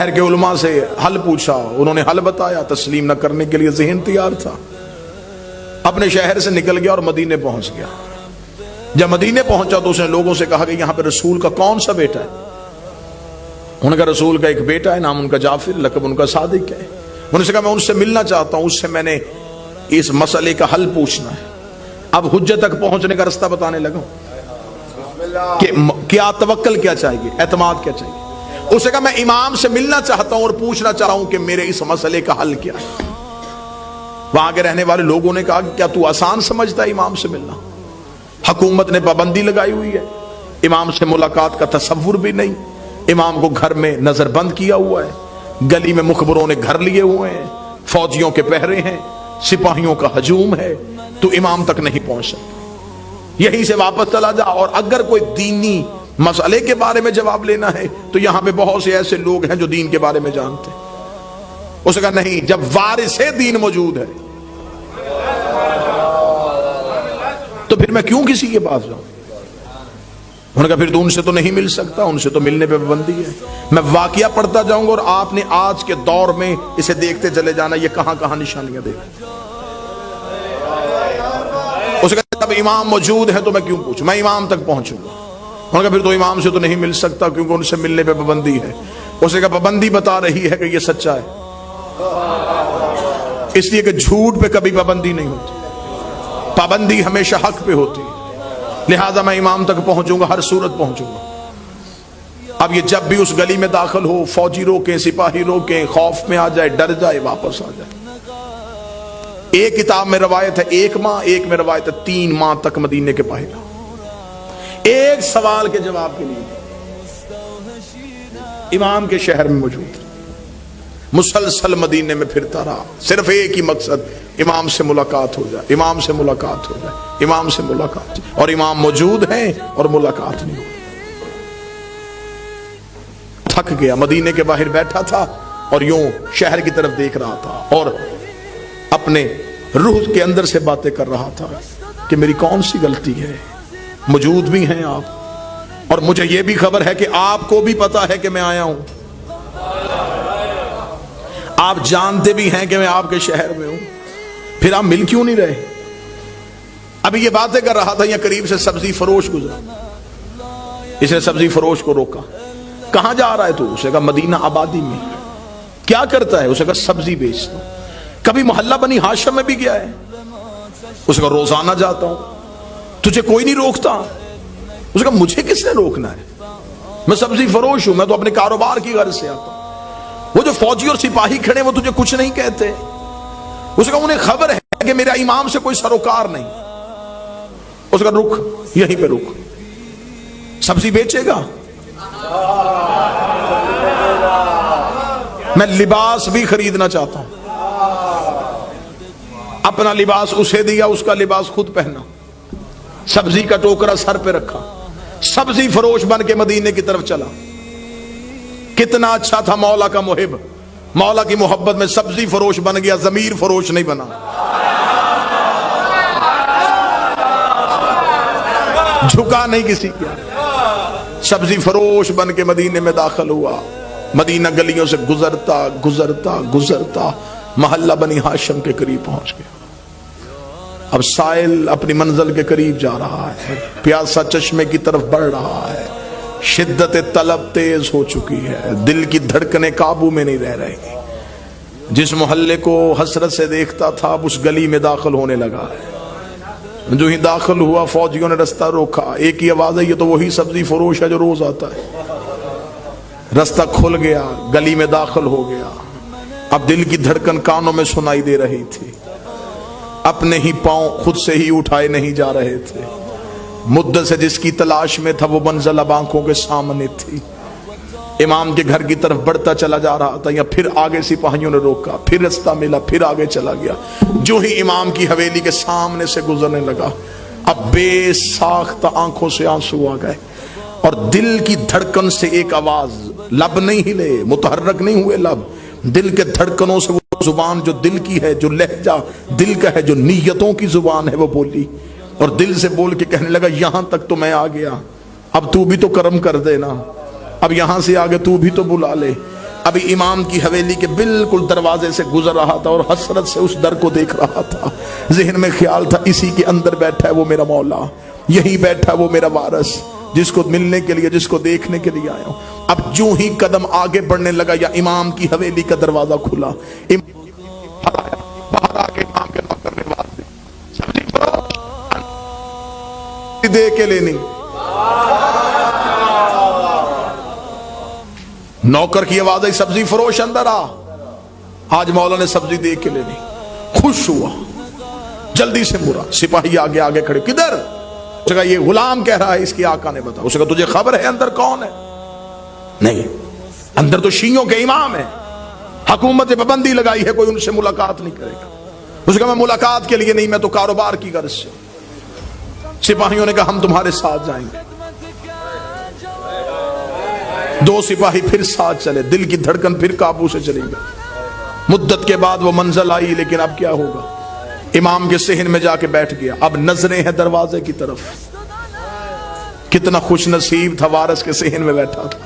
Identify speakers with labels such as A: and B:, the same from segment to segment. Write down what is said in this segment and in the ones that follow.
A: شہر کے علماء سے حل پوچھا، انہوں نے حل بتایا، تسلیم نہ کرنے کے لیے ذہن تیار تھا، اپنے شہر سے نکل گیا اور مدینے پہنچ گیا۔ جب مدینے پہنچا تو اس نے لوگوں سے کہا کہ یہاں پہ رسول کا کون سا بیٹا ہے؟ انہوں نے کہا رسول کا ایک بیٹا ہے، نام ان کا جعفر، لقب ان کا صادق ہے۔ انہوں نے کہا میں ان سے ملنا چاہتا ہوں، اس سے میں نے اس مسئلے کا حل پوچھنا ہے۔ اب حجت تک پہنچنے کا رستہ بتانے لگا کہ کیا توکل کیا چاہیے، اعتماد کیا چاہیے۔ اسے کہا میں امام سے ملنا چاہتا ہوں اور پوچھنا چاہ رہا ہوں کہ میرے اس مسئلے کا حل کیا ہے۔ وہاں کے رہنے والے لوگوں نے کہا کہ کیا تو آسان سمجھتا ہے امام سے ملنا؟ حکومت نے پابندی لگائی ہوئی ہے، امام سے ملاقات کا تصور بھی نہیں، امام کو گھر میں نظر بند کیا ہوا ہے، گلی میں مخبروں نے گھر لیے ہوئے ہیں، فوجیوں کے پہرے ہیں، سپاہیوں کا ہجوم ہے، تو امام تک نہیں پہنچ سکتا، یہیں سے واپس چلا جا۔ اور اگر کوئی دینی مسئلے کے بارے میں جواب لینا ہے تو یہاں پہ بہت سے ایسے لوگ ہیں جو دین کے بارے میں جانتے ہیں۔ اس نے کہا نہیں، جب وارث دین موجود ہے تو پھر میں کیوں کسی کے پاس جاؤں؟ انہوں نے کہا پھر تو ان سے تو نہیں مل سکتا، ان سے تو ملنے پہ پابندی ہے۔ میں واقعہ پڑھتا جاؤں گا اور آپ نے آج کے دور میں اسے دیکھتے چلے جانا، یہ کہاں کہاں نشانیاں دے گا۔ اس نے کہا جب امام موجود ہے تو میں کیوں پوچھوں، میں امام تک پہنچوں گا۔ انہوں نے کہا پھر تو امام سے تو نہیں مل سکتا کیونکہ ان سے ملنے پہ پابندی ہے۔ اس نے کہا پابندی بتا رہی ہے کہ یہ سچا ہے، اس لیے کہ جھوٹ پہ کبھی پابندی نہیں ہوتی، پابندی ہمیشہ حق پہ ہوتی، لہذا میں امام تک پہنچوں گا، ہر صورت پہنچوں گا۔ اب یہ جب بھی اس گلی میں داخل ہو، فوجی روکیں، سپاہی روکیں، خوف میں آ جائے، ڈر جائے، واپس آ جائے۔ ایک کتاب میں روایت ہے 1 ماہ، ایک میں روایت ہے 3 ماہ تک مدینے کے پاہلا، ایک سوال کے جواب کے لیے امام کے شہر میں موجود، مسلسل مدینے میں پھرتا رہا، صرف ایک ہی مقصد، امام سے ملاقات ہو جائے، امام سے ملاقات ہو جائے، امام سے ملاقات، اور امام موجود ہیں اور ملاقات نہیں ہوئی۔ تھک گیا، مدینے کے باہر بیٹھا تھا اور یوں شہر کی طرف دیکھ رہا تھا اور اپنے روح کے اندر سے باتیں کر رہا تھا کہ میری کون سی غلطی ہے، موجود بھی ہیں آپ، اور مجھے یہ بھی خبر ہے کہ آپ کو بھی پتا ہے کہ میں آیا ہوں، آپ جانتے بھی ہیں کہ میں آپ کے شہر میں ہوں، پھر آپ مل کیوں نہیں رہے؟ ابھی یہ باتیں کر رہا تھا، یہ قریب سے سبزی فروش گزرا، اس نے سبزی فروش کو روکا، کہاں جا رہا ہے تو؟ اسے کہا مدینہ آبادی میں۔ کیا کرتا ہے؟ اسے کہا سبزی بیچتا ہوں۔ کبھی محلہ بنی ہاشم میں بھی گیا ہے؟ اسے کہا روزانہ جاتا ہوں۔ تجھے کوئی نہیں روکتا؟ اسے کہا مجھے کس نے روکنا ہے، میں سبزی فروش ہوں، میں تو اپنے کاروبار کی غرض سے آتا ہوں۔ وہ جو فوجی اور سپاہی کھڑے وہ تجھے کچھ نہیں کہتے؟ اسے کہا انہیں خبر ہے کہ میرا امام سے کوئی سروکار نہیں۔ اسے کہا رک، یہیں پہ رک، سبزی بیچے گا؟ میں لباس بھی خریدنا چاہتا ہوں۔ اپنا لباس اسے دیا، اس کا لباس خود پہنا، سبزی کا ٹوکرا سر پہ رکھا، سبزی فروش بن کے مدینے کی طرف چلا۔ کتنا اچھا تھا مولا کا محب، مولا کی محبت میں سبزی فروش بن گیا، ضمیر فروش نہیں بنا۔ جھکا نہیں کسی کیا، سبزی فروش بن کے مدینے میں داخل ہوا۔ مدینہ گلیوں سے گزرتا گزرتا گزرتا محلہ بنی ہاشم کے قریب پہنچ گیا۔ اب سائل اپنی منزل کے قریب جا رہا ہے، پیاسا چشمے کی طرف بڑھ رہا ہے، شدت طلب تیز ہو چکی ہے، دل کی دھڑکنیں قابو میں نہیں رہ رہی۔ جس محلے کو حسرت سے دیکھتا تھا اب اس گلی میں داخل ہونے لگا ہے۔ جو ہی داخل ہوا فوجیوں نے رستہ روکا، ایک ہی آواز ہے یہ تو وہی سبزی فروش ہے جو روز آتا ہے۔ رستہ کھل گیا، گلی میں داخل ہو گیا۔ اب دل کی دھڑکن کانوں میں سنائی دے رہی تھی، اپنے ہی پاؤں خود سے ہی اٹھائے نہیں جا رہے تھے۔ مدت سے جس کی تلاش میں تھا وہ منزل اب آنکھوں کے سامنے تھی۔ امام کے گھر کی طرف بڑھتا چلا جا رہا تھا، یا پھر آگے سپاہیوں نے روکا، پھر رستہ ملا، پھر آگے چلا گیا۔ جو ہی امام کی حویلی کے سامنے سے گزرنے لگا اب بے ساختہ آنکھوں سے آنسو آ گئے، اور دل کی دھڑکن سے ایک آواز، لب نہیں ہلے، متحرک نہیں ہوئے لب، دل کے دھڑکنوں سے وہ زبان جو دل کی ہے، جو لہجہ دل کا ہے، جو نیتوں کی زبان ہے وہ بولی، اور دل سے بول کے کہنے لگا یہاں تک تو میں آ گیا، اب تو بھی تو کرم کر دینا، اب یہاں سے آگے تو بھی تو بلا لے۔ ابھی امام کی حویلی کے بالکل دروازے سے گزر رہا تھا اور حسرت سے اس در کو دیکھ رہا تھا. ذہن میں خیال تھا اسی کے اندر بیٹھا ہے وہ میرا مولا, یہی بیٹھا وہ میرا وارث, جس کو ملنے کے لیے, جس کو دیکھنے کے لیے آیا ہوں. اب جو ہی قدم آگے بڑھنے لگا یا امام کی حویلی کا دروازہ کھلا, باہر آ کے امام کے نوکر نے آواز دی, دے کے لینی. نوکر کی آواز آئی, سبزی فروش اندر آ. آج مولا نے سبزی دے کے لینی. خوش ہوا, جلدی سے مرا. سپاہی آگے آگے کھڑے, کدھر؟ اس نے کہا یہ غلام کہہ رہا ہے اس کی آقا نے بتا. اس نے کہا تجھے خبر ہے اندر کون ہے؟ نہیں, اندر تو شیعوں کے امام ہیں, حکومت نے پابندی لگائی ہے کوئی ان سے ملاقات نہیں کرے گا. اس نے کہا میں ملاقات کے لیے نہیں, میں تو کاروبار کی غرض سے. سپاہیوں نے کہا ہم تمہارے ساتھ جائیں گے. دو سپاہی پھر ساتھ چلے, دل کی دھڑکن پھر قابو سے چلی گئی. مدت کے بعد وہ منزل آئی, لیکن اب کیا ہوگا؟ امام کے صحن میں جا کے بیٹھ گیا. اب نظریں ہیں دروازے کی طرف. کتنا خوش نصیب تھا وارث کے صحن میں بیٹھا تھا.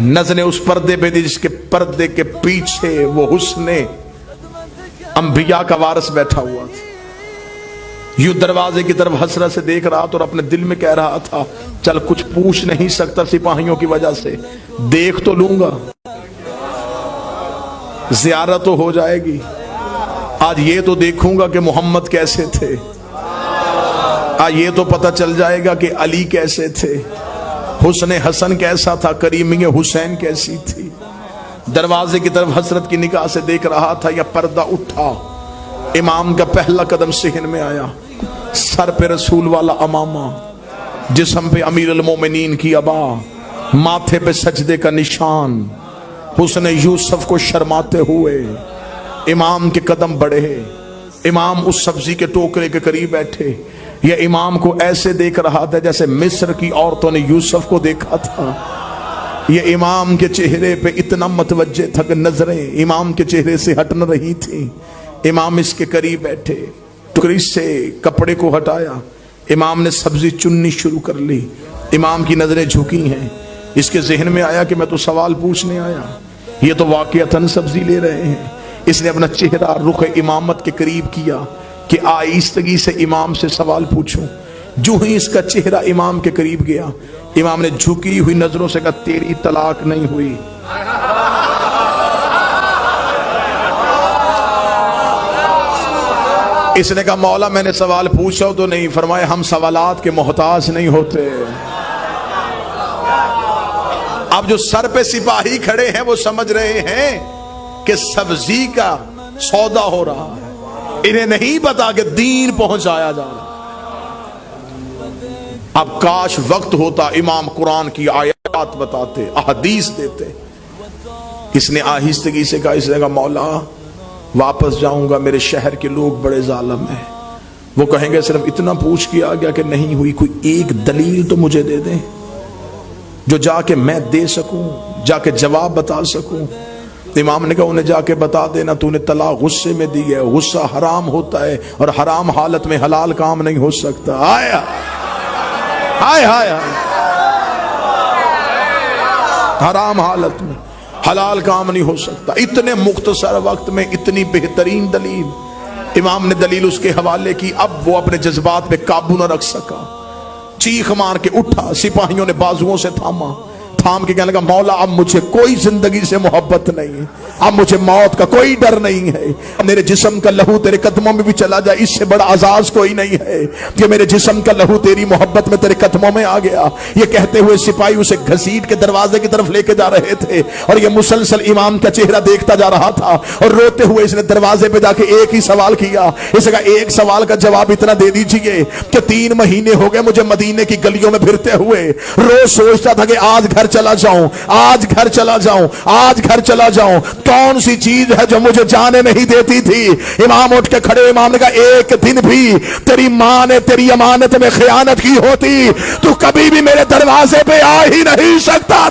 A: نظریں اس پردے پہ تھی جس کے پردے کے پیچھے وہ حسن انبیاء کا وارث بیٹھا ہوا تھا. یوں دروازے کی طرف حسرت سے دیکھ رہا تھا اور اپنے دل میں کہہ رہا تھا چل کچھ پوچھ نہیں سکتا سپاہیوں کی وجہ سے, دیکھ تو لوں گا, زیارت تو ہو جائے گی. آج یہ تو دیکھوں گا کہ محمد کیسے تھے, آج یہ تو پتہ چل جائے گا کہ علی کیسے تھے, حسن حسن کیسا تھا, کریمی حسین کیسی تھی. دروازے کی طرف حسرت کی نگاہ سے دیکھ رہا تھا, یا پردہ اٹھا. امام کا پہلا قدم صحن میں آیا, سر پہ رسول والا امامہ, جسم پہ امیر المومنین کی ابا, ماتھے پہ سجدے کا نشان. حسن یوسف کو شرماتے ہوئے امام کے قدم بڑھے. امام اس سبزی کے ٹوکرے کے قریب بیٹھے. یہ امام کو ایسے دیکھ رہا تھا جیسے مصر کی عورتوں نے یوسف کو دیکھا تھا. یہ امام کے چہرے پہ اتنا متوجہ تھا کہ نظریں امام کے چہرے سے ہٹ نہ رہی تھی. امام اس کے قریب بیٹھے, ٹوکری سے کپڑے کو ہٹایا. امام نے سبزی چننی شروع کر لی. امام کی نظریں جھکی ہیں. اس کے ذہن میں آیا کہ میں تو سوال پوچھنے آیا, یہ تو واقعتاً سبزی لے رہے ہیں. اس نے اپنا چہرہ رخ امامت کے قریب کیا کہ آہستگی سے امام سے سوال پوچھوں. جو ہی اس کا چہرہ امام کے قریب گیا, امام نے جھکی ہوئی نظروں سے کہا تیری طلاق نہیں ہوئی. اس نے کہا مولا میں نے سوال پوچھا تو نہیں. فرمایا ہم سوالات کے محتاج نہیں ہوتے. اب جو سر پہ سپاہی کھڑے ہیں وہ سمجھ رہے ہیں کہ سبزی کا سودا ہو رہا ہے, انہیں نہیں پتا کہ دین پہنچایا جا رہا. اب کاش وقت ہوتا امام قرآن کی آیات بتاتے, احادیث دیتے. اس نے آہستگی سے کہا, اس نے کہا مولا واپس جاؤں گا, میرے شہر کے لوگ بڑے ظالم ہیں, وہ کہیں گے صرف اتنا پوچھ کے آ گیا کہ نہیں ہوئی, کوئی ایک دلیل تو مجھے دے دیں جو جا کے میں دے سکوں, جا کے جواب بتا سکوں. امام نے کہا انہیں جا کے بتا دینا تو نے طلاق غصے میں دی ہے, غصہ حرام ہوتا ہے اور حرام حالت میں حلال کام نہیں ہو سکتا. آیا ہائے ہائے, حرام حالت میں حلال کام نہیں ہو سکتا. اتنے مختصر وقت میں اتنی بہترین دلیل. امام نے دلیل اس کے حوالے کی. اب وہ اپنے جذبات پہ قابو نہ رکھ سکا, چیخ مار کے اٹھا. سپاہیوں نے بازوؤں سے تھاما, تھام کے کہنے لگا مولا اب مجھے کوئی زندگی سے محبت نہیں ہے, اب مجھے موت کا کوئی ڈر نہیں ہے. میرے جسم کا لہو تیرے قدموں میں بھی چلا جائے, اس سے بڑا عزاز کوئی نہیں ہے کہ میرے جسم کا لہو تیری محبت میں تیرے قدموں میں آ گیا. یہ کہتے ہوئے سپاہی اسے گھسیٹ کے دروازے کی طرف لے کے جا رہے تھے اور یہ مسلسل امام کا چہرہ دیکھتا جا رہا تھا. اور روتے ہوئے اس نے دروازے پہ جا کے ایک ہی سوال کیا. اس نے کہا ایک سوال کا جواب اتنا دے دیجئے کہ 3 مہینے ہو گئے مجھے مدینے کی گلیوں میں پھرتے ہوئے, روز سوچتا تھا کہ آج گھر چلا جاؤں, آج گھر چلا جاؤں, آج گھر چلا جاؤں. کون سی چیز ہے جو مجھے جانے نہیں دیتی تھی؟ امام اٹھ کے کھڑے. امام نے کہا ایک دن بھی تیری ماں نے تیری امانت میں خیانت کی ہوتی تو کبھی بھی میرے دروازے پہ آ ہی نہیں سکتا.